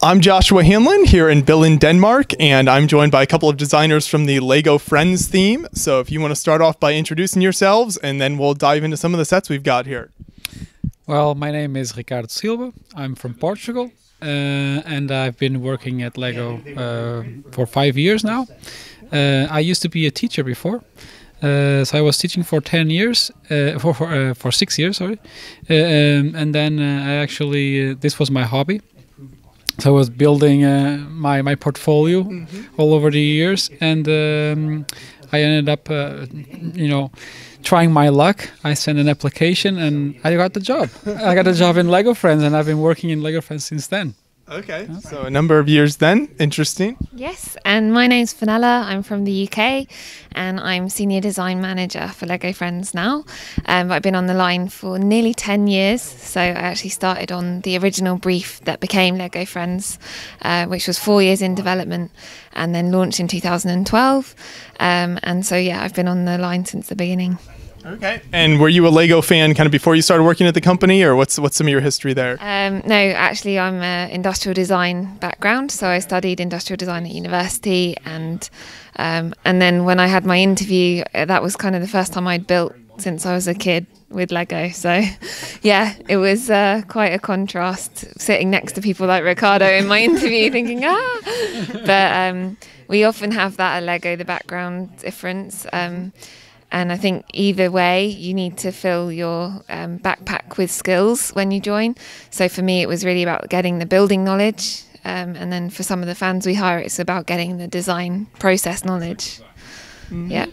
I'm Joshua Hanlon here in Billund, Denmark, and I'm joined by a couple of designers from the Lego Friends theme. So if you want to start off by introducing yourselves, and then we'll dive into some of the sets we've got here. Well, my name is Ricardo Silva. I'm from Portugal, and I've been working at Lego for 5 years now. I used to be a teacher before. So I was teaching for 10 years, for 6 years, sorry. And then I actually, this was my hobby. So I was building my portfolio all over the years, and I ended up, trying my luck. I sent an application and I got the job. I got a job in Lego Friends, and I've been working in Lego Friends since then. Okay, so a number of years then. Interesting. Yes, and my name's Piniella. I'm from the UK, and I'm Senior Design Manager for Lego Friends now. I've been on the line for nearly 10 years, so I actually started on the original brief that became Lego Friends, which was 4 years in development, and then launched in 2012. And so, yeah, I've been on the line since the beginning. Okay. And were you a Lego fan kind of before you started working at the company, or what's some of your history there? No, actually I'm an industrial design background, so I studied industrial design at university, and then when I had my interview, that was kind of the first time I'd built since I was a kid with Lego. So yeah, it was quite a contrast sitting next to people like Ricardo in my interview thinking, but we often have that at Lego, the background difference. And I think either way, you need to fill your backpack with skills when you join. So for me, it was really about getting the building knowledge. And then for some of the fans we hire, it's about getting the design process knowledge. Yeah.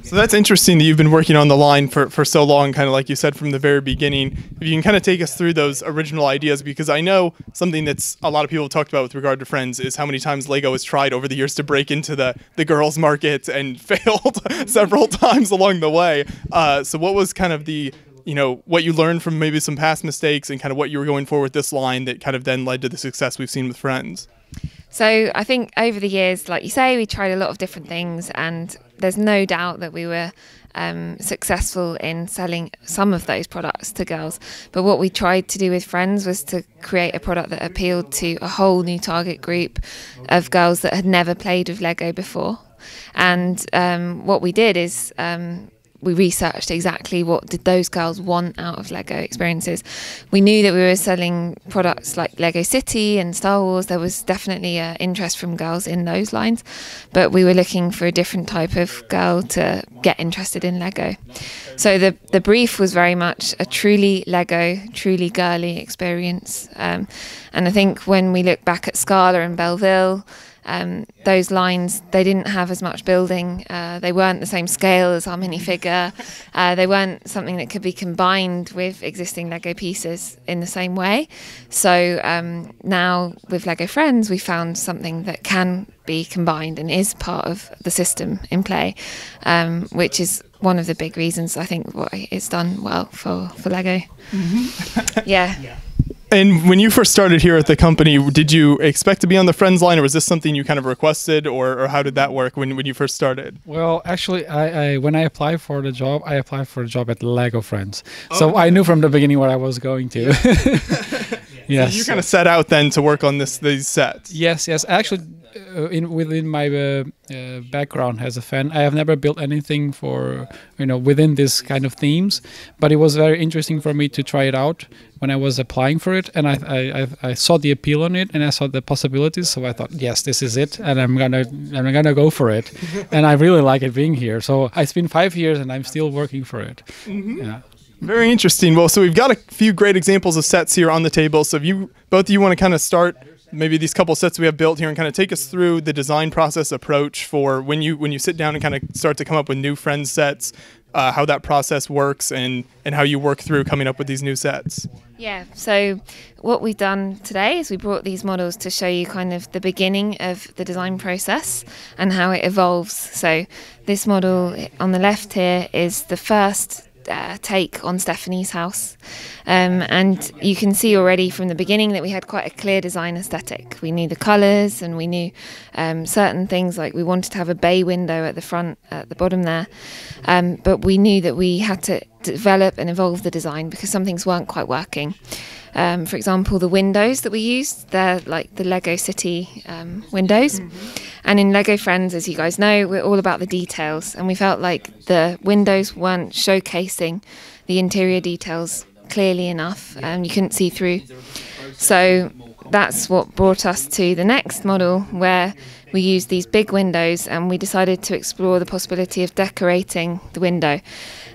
So that's interesting that you've been working on the line for so long, kind of like you said from the very beginning. If you can kind of take us through those original ideas, because I know something that's a lot of people have talked about with regard to Friends is how many times Lego has tried over the years to break into the girls' market and failed several times along the way. So what was kind of the, what you learned from maybe some past mistakes and kind of what you were going for with this line that kind of then led to the success we've seen with Friends? So I think over the years, like you say, we tried a lot of different things, and there's no doubt that we were successful in selling some of those products to girls. But what we tried to do with Friends was to create a product that appealed to a whole new target group of girls that had never played with Lego before. And what we did is we researched exactly what did those girls want out of Lego experiences. We knew that we were selling products like Lego City and Star Wars. There was definitely an interest from girls in those lines, but we were looking for a different type of girl to get interested in Lego. So the brief was very much a truly Lego, truly girly experience. And I think when we look back at Scala and Belleville, those lines, they didn't have as much building. They weren't the same scale as our minifigure. They weren't something that could be combined with existing Lego pieces in the same way. So now with Lego Friends, we found something that can be combined and is part of the system in play, which is one of the big reasons I think why it's done well for Lego. Yeah. And when you first started here at the company, did you expect to be on the Friends line, or was this something you kind of requested, or how did that work when you first started? Well, actually, when I applied for the job, I applied for a job at Lego Friends. So I knew from the beginning what I was going to. Yes. So you kind of set out then to work on these sets. Yes. Actually, within my background as a fan, I have never built anything for within this kind of themes, but it was very interesting for me to try it out when I was applying for it, and I saw the appeal on it, and I saw the possibilities. So I thought, yes, this is it, and I'm gonna go for it, and I really like it being here. So it's been 5 years, and I'm still working for it. Yeah. Very interesting. Well, so we've got a few great examples of sets here on the table. So if both of you want to kind of start maybe these couple sets we have built here and kind of take us through the design process approach for when you sit down and kind of start to come up with new Friends sets, how that process works and how you work through coming up with these new sets. Yeah, so what we've done today is we brought these models to show you kind of the beginning of the design process and how it evolves. So this model on the left here is the first take on Stephanie's house, and you can see already from the beginning that we had quite a clear design aesthetic. We knew the colours, and we knew certain things, like we wanted to have a bay window at the front, at the bottom there, but we knew that we had to develop and evolve the design because some things weren't quite working. For example, the windows that we used, they're like the Lego City windows. And in Lego Friends, as you guys know, we're all about the details. And we felt like the windows weren't showcasing the interior details clearly enough. You couldn't see through. So that's what brought us to the next model, where we used these big windows and we decided to explore the possibility of decorating the window.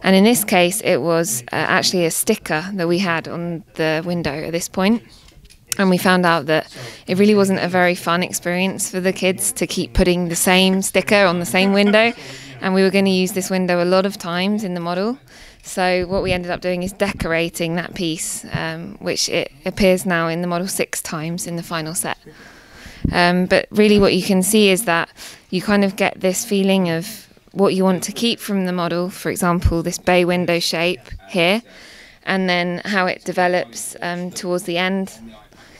And in this case, it was actually a sticker that we had on the window at this point. And we found out that it really wasn't a very fun experience for the kids to keep putting the same sticker on the same window. And we were going to use this window a lot of times in the model. So what we ended up doing is decorating that piece, which it appears now in the model 6 times in the final set. But really what you can see is that you kind of get this feeling of what you want to keep from the model, for example, this bay window shape here, and then how it develops towards the end.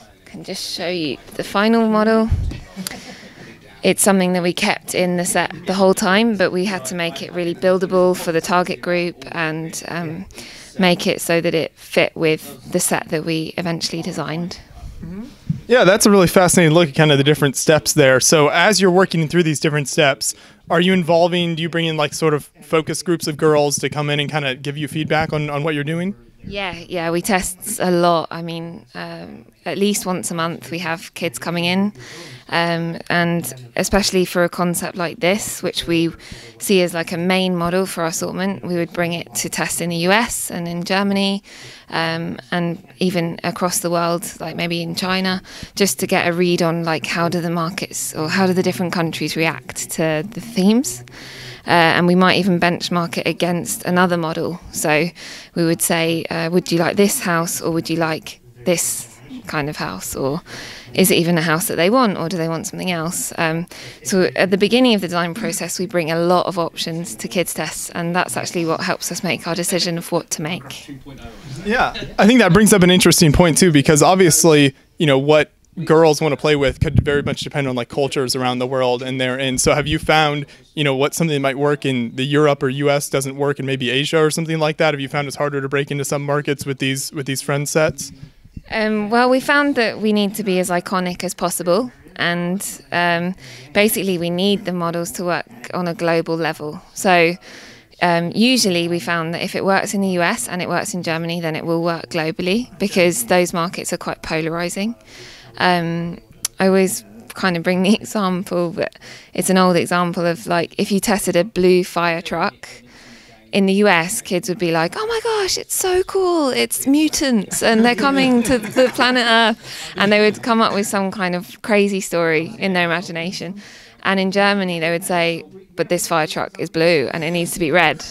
I can just show you the final model. It's something that we kept in the set the whole time, but we had to make it really buildable for the target group and make it so that it fit with the set that we eventually designed. Yeah, that's a really fascinating look at kind of the different steps there. So as you're working through these different steps, do you bring in like sort of focus groups of girls to come in and kind of give you feedback on what you're doing? Yeah, we test a lot. I mean, at least once a month we have kids coming in, and especially for a concept like this, which we see as like a main model for our assortment, we would bring it to test in the US and in Germany, and even across the world, like maybe in China, just to get a read on like how do the markets or how do the different countries react to the themes. And we might even benchmark it against another model. So we would say, would you like this house or would you like this kind of house? Or is it even a house that they want, or do they want something else? So at the beginning of the design process, we bring a lot of options to kids tests, and that's actually what helps us make our decision of what to make. Yeah, I think that brings up an interesting point too, because obviously, what girls want to play with could very much depend on like cultures around the world and therein. So have you found, what something that might work in the Europe or US doesn't work in maybe Asia or something like that? Have you found it's harder to break into some markets with these friend sets? Well, we found that we need to be as iconic as possible, and basically we need the models to work on a global level. So usually we found that if it works in the US and it works in Germany, then it will work globally, because those markets are quite polarizing. I always kind of bring the example, but it's an old example of like if you tested a blue fire truck in the US, kids would be like, oh my gosh, it's so cool, it's mutants and they're coming to the planet Earth, and they would come up with some kind of crazy story in their imagination. And in Germany they would say, but this fire truck is blue and it needs to be red.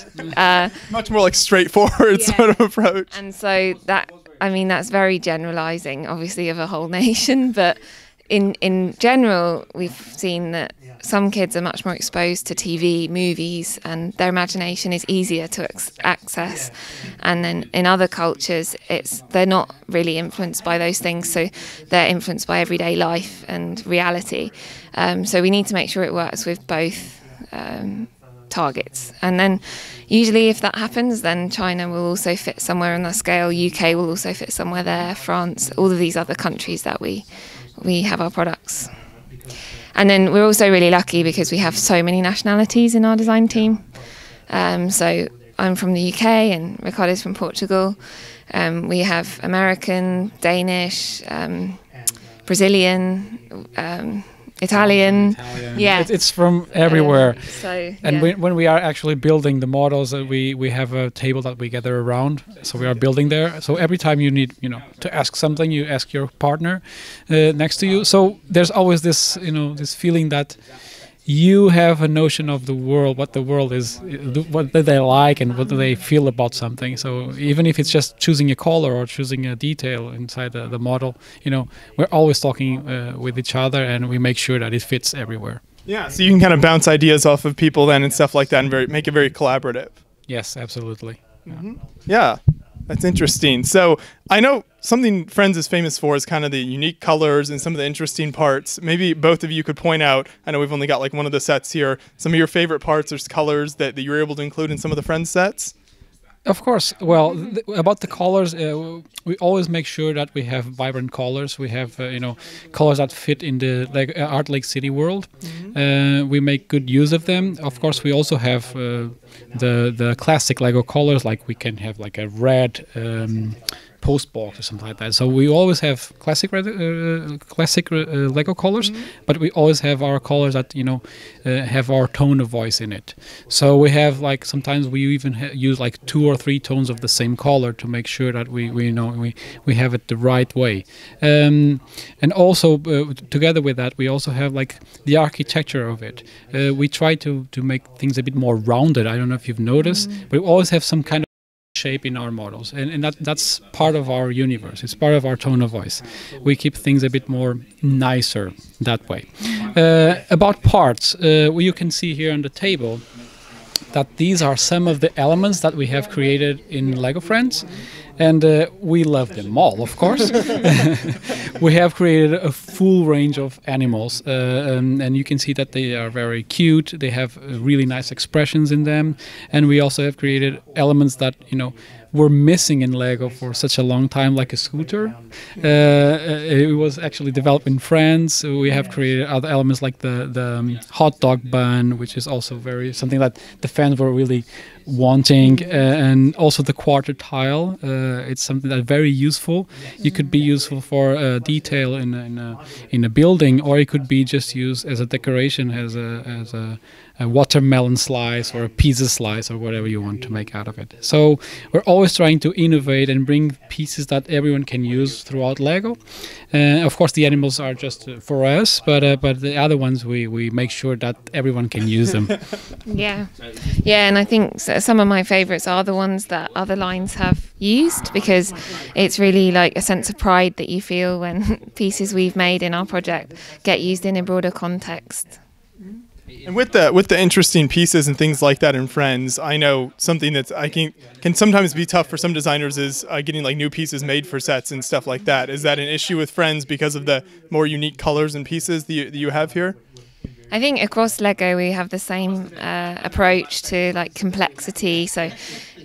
Much more like straightforward sort of approach. And so that's very generalizing, obviously, of a whole nation. But in general, we've seen that some kids are much more exposed to TV, movies, and their imagination is easier to access. And then in other cultures, they're not really influenced by those things. So they're influenced by everyday life and reality. So we need to make sure it works with both targets. And then usually if that happens, then China will also fit somewhere on that scale, UK will also fit somewhere there, France, all of these other countries that we have our products. And then we're also really lucky because we have so many nationalities in our design team. So I'm from the UK and Ricardo's from Portugal. We have American, Danish, Brazilian, Italian. Yeah, it's from everywhere. And when we are actually building the models, we have a table that we gather around. So we are building there. So every time you need, to ask something, you ask your partner next to you. So there's always this, this feeling that you have a notion of the world, what the world is, what do they like, and what do they feel about something. So even if it's just choosing a color or choosing a detail inside the model, we're always talking with each other, and we make sure that it fits everywhere. Yeah, so you can kind of bounce ideas off of people then and stuff like that, and make it very collaborative. Yes, absolutely. Yeah, that's interesting. So I know something Friends is famous for is kind of the unique colors and some of the interesting parts. Maybe both of you could point out, I know we've only got like one of the sets here, some of your favorite parts or colors that you were able to include in some of the Friends sets. Of course. Well, about the colors, we always make sure that we have vibrant colors. We have, colors that fit in the Art Lake City world. We make good use of them. Of course, we also have the classic Lego colors, like we can have like a red post box or something like that. So we always have classic Lego colors, but we always have our colors that have our tone of voice in it. So we have like sometimes we even use like 2 or 3 tones of the same color to make sure that we have it the right way. And also together with that, we also have like the architecture of it. We try to make things a bit more rounded. I don't know if you've noticed, but we always have some kind of shape in our models, and that's part of our universe. It's part of our tone of voice. We keep things a bit more nicer that way. About parts, you can see here on the table that these are some of the elements that we have created in Lego Friends, and we love them all, of course. We have created a full range of animals, and you can see that they are very cute. They have really nice expressions in them, and we also have created elements that were missing in Lego for such a long time, like a scooter. It was actually developed in France. We have created other elements like the hot dog bun, which is also something that the fans were really wanting, and also the quarter tile. It's something that's very useful. It could be useful for detail in a building, or it could be just used as a decoration, as a watermelon slice or a pizza slice or whatever you want to make out of it. So we're always trying to innovate and bring pieces that everyone can use throughout Lego. Of course, the animals are just for us, but the other ones we make sure that everyone can use them. Yeah, and I think some of my favourites are the ones that other lines have used, because it's really like a sense of pride that you feel when pieces we've made in our project get used in a broader context. And with the interesting pieces and things like that in Friends, I know something that can sometimes be tough for some designers is getting like new pieces made for sets and stuff like that. Is that an issue with Friends because of the more unique colors and pieces that you have here? I think across Lego we have the same approach to like complexity. So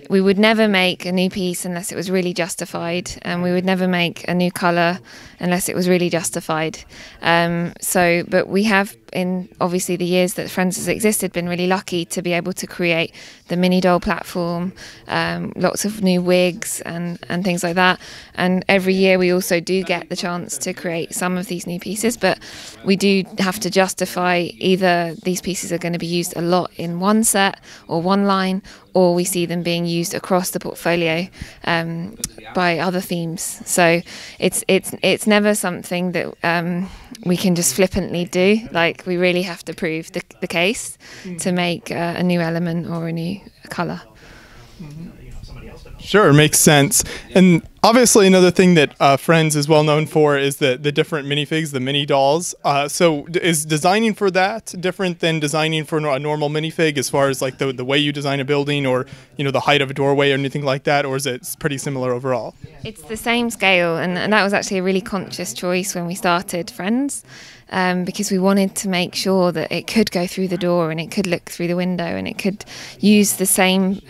we would never make a new piece unless it was really justified, and we would never make a new colour unless it was really justified. But we have, in obviously the years that Friends has existed, been really lucky to be able to create the mini doll platform, lots of new wigs and things like that. And every year we also do get the chance to create some of these new pieces, but we do have to justify either these pieces are going to be used a lot in one set or one line, or we see them being used across the portfolio by other themes. So it's never something that we can just flippantly do. Like, we really have to prove the case to make a new element or a new colour. Sure, makes sense. And obviously another thing that Friends is well known for is the different minifigs, the mini dolls. So is designing for that different than designing for a normal minifig as far as like the way you design a building, or the height of a doorway or anything like that, or is it pretty similar overall? It's the same scale, and that was actually a really conscious choice when we started Friends. Because we wanted to make sure that it could go through the door and it could look through the window and it could use the same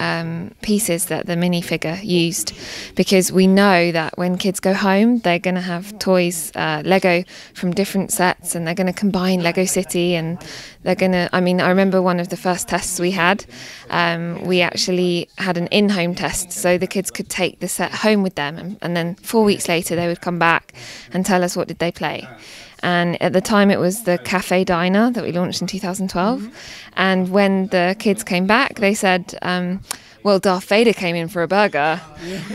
pieces that the minifigure used, because we know that when kids go home they're going to have toys, Lego from different sets, and they're going to combine Lego City, and they're going to, I remember one of the first tests we had, we actually had an in-home test, so the kids could take the set home with them, and then 4 weeks later they would come back and tell us what did they play. And at the time it was the Cafe Diner that we launched in 2012. And when the kids came back, they said, well, Darth Vader came in for a burger.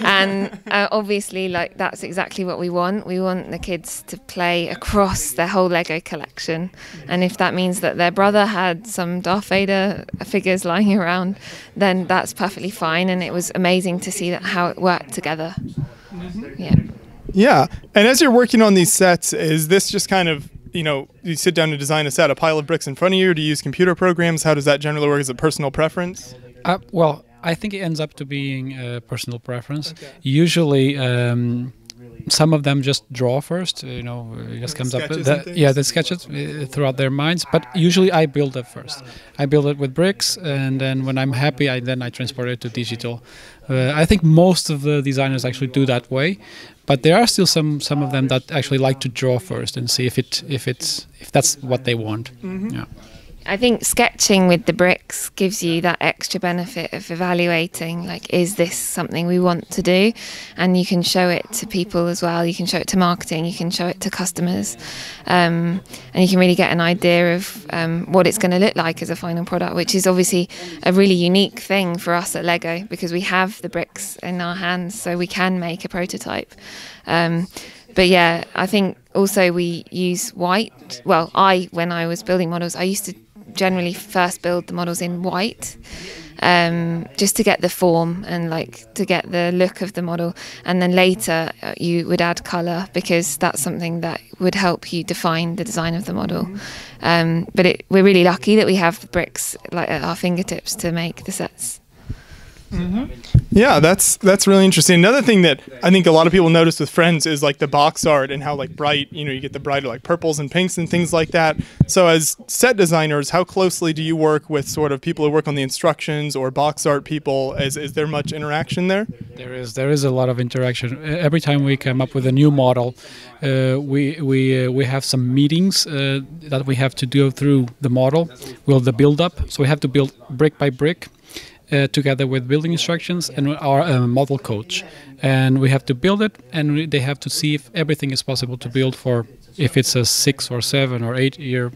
And obviously, like, that's exactly what we want. We want the kids to play across their whole Lego collection. And if that means that their brother had some Darth Vader figures lying around, then that's perfectly fine. And it was amazing to see how it worked together. Yeah. Yeah, and as you're working on these sets, is this just kind of, you sit down to design a set, a pile of bricks in front of you, or do you use computer programs? How does that generally work? Is it personal preference? Well, I think it ends up to being a personal preference. Okay. Usually some of them just draw first, it just comes up. The sketches throughout their minds. But usually I build it first. I build it with bricks, and then when I'm happy, I transport it to digital. I think most of the designers actually do that way, but there are still some of them that actually like to draw first and see if that's what they want. Yeah. I think sketching with the bricks gives you that extra benefit of evaluating, like, is this something we want to do? And you can show it to people as well. You can show it to marketing, you can show it to customers, and you can really get an idea of what it's going to look like as a final product, which is obviously a really unique thing for us at Lego, because we have the bricks in our hands, so we can make a prototype. But yeah, I think also we use white. Well, when I was building models, I used to generally first build the models in white, just to get the form and to get the look of the model, and then later you would add colour, because that's something that would help you define the design of the model. But we're really lucky that we have the bricks at our fingertips to make the sets. Yeah, that's really interesting. Another thing that I think a lot of people notice with Friends is the box art and how bright, you get the brighter purples and pinks and things like that. So as set designers, how closely do you work with sort of people who work on the instructions or box art people? Is there much interaction there? There is a lot of interaction. Every time we come up with a new model, we have some meetings that we have to go through the model, the build up. So we have to build brick by brick. Together with building instructions and our model coach, and we have to build it, and they have to see if everything is possible to build for, if it's a 6 or 7 or 8 year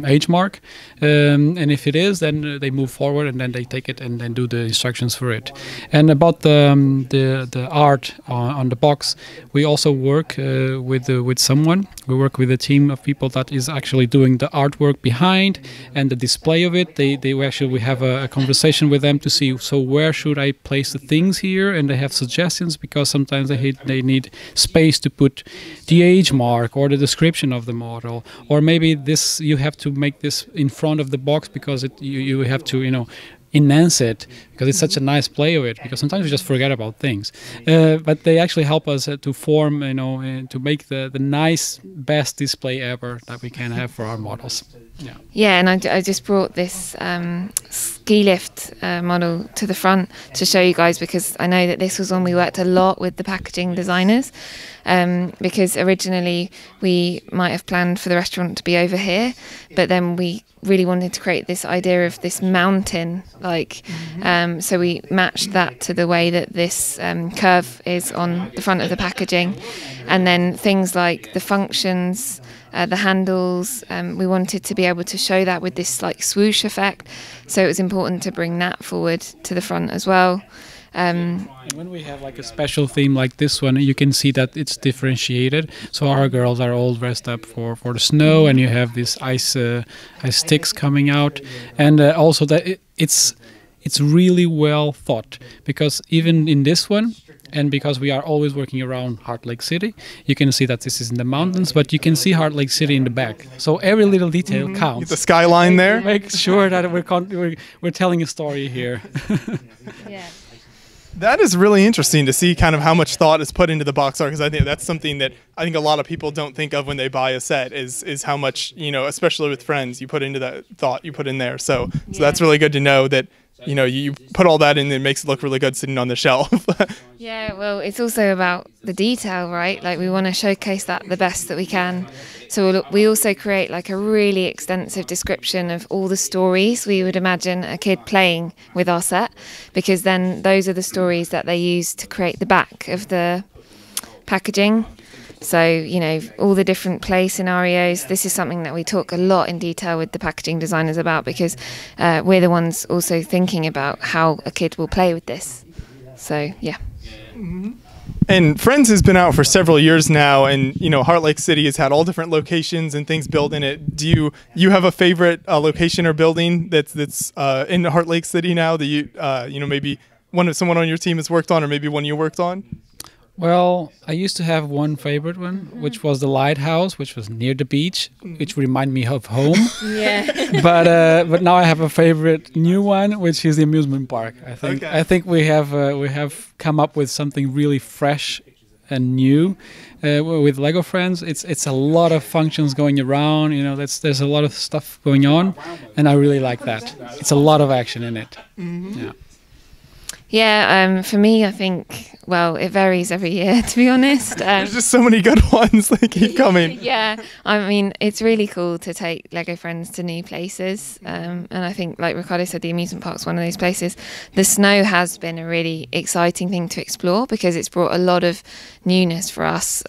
age mark, and if it is, then they move forward, and then they take it and then do the instructions for it. And about the art on the box, we also work with someone. We work with a team of people that is actually doing the artwork behind and the display of it. We have a conversation with them to see, so where should I place the things here, and they have suggestions, because sometimes they need space to put the age mark or the description of the model, or maybe this, you have to make this in front of the box because you have to enhance it, because it's such a nice play of it, because sometimes we just forget about things, but they actually help us to form, to make the nice, best display ever that we can have for our models. Yeah, and I just brought this ski lift model to the front to show you guys, because I know that this was one we worked a lot with the packaging designers, because originally we might have planned for the restaurant to be over here, but then we really wanted to create this idea of this mountain, so we matched that to the way that this curve is on the front of the packaging, and then things like the functions, the handles, we wanted to be able to show that with this swoosh effect, so it was important to bring that forward to the front as well. And when we have a special theme like this one, you can see that it's differentiated. So our girls are all dressed up for the snow, and you have these ice sticks coming out, and also that it's really well thought, because even in this one, and because we are always working around Heart Lake City, you can see that this is in the mountains, but you can see Heart Lake City in the back. So every little detail counts. Get the skyline there. Make sure that we're telling a story here. Yeah. That is really interesting to see kind of how much thought is put into the box art, because I think that's something that I think a lot of people don't think of when they buy a set is how much, especially with Friends, you put into that thought you put in there. So that's really good to know that, you put all that in, and it makes it look really good sitting on the shelf. Yeah, well, it's also about the detail, right? We want to showcase that the best that we can. So we also create a really extensive description of all the stories we would imagine a kid playing with our set, because then those are the stories that they use to create the back of the packaging. So, all the different play scenarios. This is something that we talk a lot in detail with the packaging designers about, because we're the ones also thinking about how a kid will play with this. So, yeah. And Friends has been out for several years now, and Heart Lake City has had all different locations and things built in it. Do you have a favorite location or building that's in Heart Lake City now that you maybe someone on your team has worked on, or maybe one you worked on? Well, I used to have one favorite one, which was the lighthouse, which was near the beach, which reminded me of home. Yeah. But now I have a favorite new one, which is the amusement park. I think we have come up with something really fresh and new with Lego Friends. It's a lot of functions going around. You know, there's a lot of stuff going on, and I really like that. It's a lot of action in it. Yeah. Yeah, for me, I think, well, it varies every year, to be honest. There's just so many good ones that keep coming. Yeah, I mean, it's really cool to take Lego Friends to new places. And I think, like Ricardo said, the amusement park's one of those places. The snow has been a really exciting thing to explore because it's brought a lot of newness for us.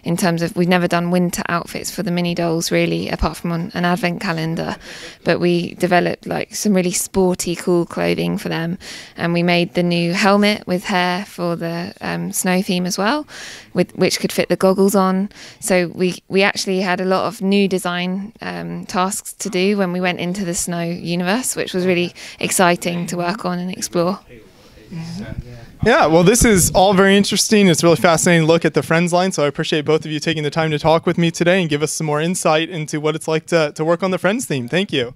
In terms of, we've never done winter outfits for the mini dolls really, apart from on an advent calendar, but we developed like some really sporty, cool clothing for them, and we made the new helmet with hair for the snow theme as well, which could fit the goggles on. So we actually had a lot of new design tasks to do when we went into the snow universe, which was really exciting to work on and explore. Yeah, well, this is all very interesting. It's a really fascinating look at the Friends line, so I appreciate both of you taking the time to talk with me today and give us some more insight into what it's like to work on the Friends theme. Thank you.